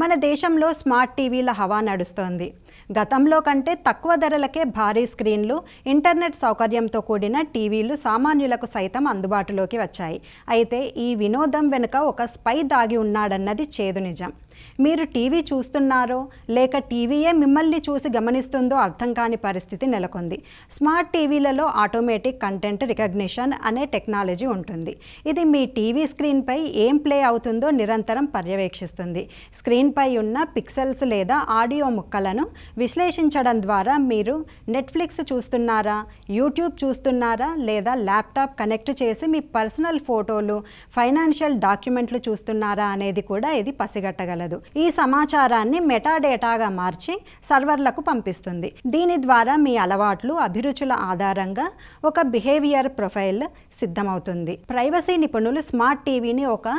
మన దేశంలో స్మార్ట్ టీవీల హవా నడుస్తోంది. గతంలో కంటే తక్కువ ధరలకే భారీ స్క్రీన్లు, ఇంటర్నెట్ సౌకర్యంతో కూడిన టీవీలు సామాన్యులకు సైతం అందుబాటులోకి వచ్చాయి. అయితే ఈ వినోదం వెనుక ఒక స్పై దాగి ఉన్నాడన్నది చేదు నిజం. మీరు టీవీ చూస్తున్నారో లేక టీవీయే మిమ్మల్ని చూసి గమనిస్తుందో అర్థం కాని పరిస్థితి నెలకొంది. స్మార్ట్ టీవీలలో ఆటోమేటిక్ కంటెంట్ రికగ్నిషన్ అనే టెక్నాలజీ ఉంటుంది. ఇది మీ టీవీ స్క్రీన్పై ఏం ప్లే అవుతుందో నిరంతరం పర్యవేక్షిస్తుంది. స్క్రీన్పై ఉన్న పిక్సెల్స్ లేదా ఆడియో ముక్కలను విశ్లేషించడం ద్వారా మీరు నెట్ఫ్లిక్స్ చూస్తున్నారా, యూట్యూబ్ చూస్తున్నారా లేదా ల్యాప్టాప్ కనెక్ట్ చేసి మీ పర్సనల్ ఫోటోలు, ఫైనాన్షియల్ డాక్యుమెంట్లు చూస్తున్నారా అనేది కూడా ఇది పసిగట్టగలదు. ఈ సమాచారాన్ని మెటాడేటాగా మార్చి సర్వర్లకు పంపిస్తుంది. దీని ద్వారా మీ అలవాట్లు, అభిరుచుల ఆధారంగా ఒక బిహేవియర్ ప్రొఫైల్ సిద్ధమవుతుంది. ప్రైవసీ నిపుణులు స్మార్ట్ టీవీని ఒక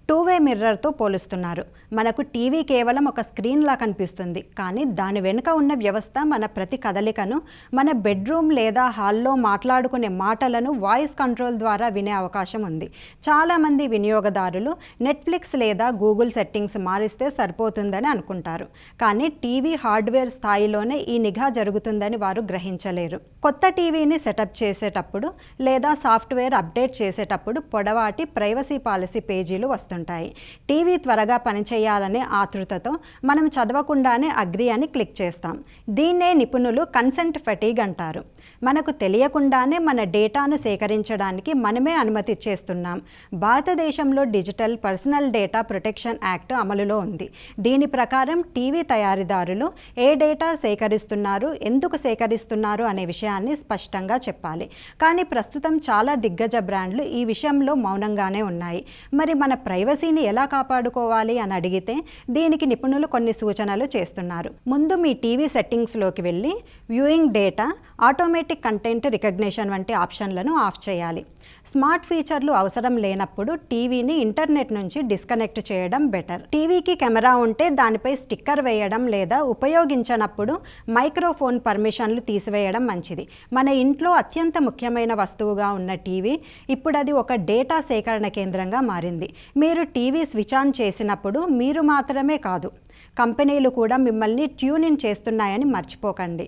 టూ-వే మిర్రర్తో పోలుస్తున్నారు. మనకు టీవీ కేవలం ఒక స్క్రీన్లా కనిపిస్తుంది, కానీ దాని వెనుక ఉన్న వ్యవస్థ మన ప్రతి కదలికను, మన బెడ్రూమ్ లేదా హాల్లో మాట్లాడుకునే మాటలను వాయిస్ కంట్రోల్ ద్వారా వినే అవకాశం ఉంది. చాలామంది వినియోగదారులు నెట్ఫ్లిక్స్ లేదా గూగుల్ సెట్టింగ్స్ మారిస్తే సరిపోతుందని అనుకుంటారు, కానీ టీవీ హార్డ్వేర్ స్థాయిలోనే ఈ నిఘా జరుగుతుందని వారు గ్రహించలేరు. కొత్త టీవీని సెటప్ చేసేటప్పుడు లేదా సాఫ్ట్వేర్ అప్డేట్ చేసేటప్పుడు పొడవాటి ప్రైవసీ పాలసీ పేజీలు వస్తాయి. టీవీ త్వరగా పనిచేయాలనే ఆతృతతో మనం చదవకుండానే అగ్రి అని క్లిక్ చేస్తాం. దీన్నే నిపుణులు కన్సెంట్ ఫెటీగ్ అంటారు. మనకు తెలియకుండానే మన డేటాను సేకరించడానికి మనమే అనుమతి ఇచ్చేస్తున్నాం. భారతదేశంలో digital personal data protection act అమలులో ఉంది. దీని ప్రకారం టీవీ తయారీదారులు ఏ డేటా సేకరిస్తున్నారు, ఎందుకు సేకరిస్తున్నారు అనే విషయాన్ని స్పష్టంగా చెప్పాలి. కానీ ప్రస్తుతం చాలా దిగ్గజ బ్రాండ్లు ఈ విషయంలో మౌనంగానే ఉన్నాయి. మరి మన ప్రైవసీని ఎలా కాపాడుకోవాలి అని అడిగితే దీనికి నిపుణులు కొన్ని సూచనలు చేస్తున్నారు. ముందు మీ టీవీ సెట్టింగ్స్లోకి వెళ్ళి viewing data, automatic content recognition వంటి ఆప్షన్లను ఆఫ్ చేయాలి. స్మార్ట్ ఫీచర్లు అవసరం లేనప్పుడు టీవీని ఇంటర్నెట్ నుంచి డిస్కనెక్ట్ చేయడం బెటర్. టీవీకి కెమెరా ఉంటే దానిపై స్టిక్కర్ వేయడం లేదా ఉపయోగించనప్పుడు మైక్రోఫోన్ పర్మిషన్లు తీసివేయడం మంచిది. మన ఇంట్లో అత్యంత ముఖ్యమైన వస్తువుగా ఉన్న టీవీ ఇప్పుడు అది ఒక డేటా సేకరణ కేంద్రంగా మారింది. మీరు టీవీ స్విచ్ ఆన్ చేసినప్పుడు మీరు మాత్రమే కాదు, కంపెనీలు కూడా మిమ్మల్ని ట్యూన్ ఇన్ చేస్తున్నాయని మర్చిపోకండి.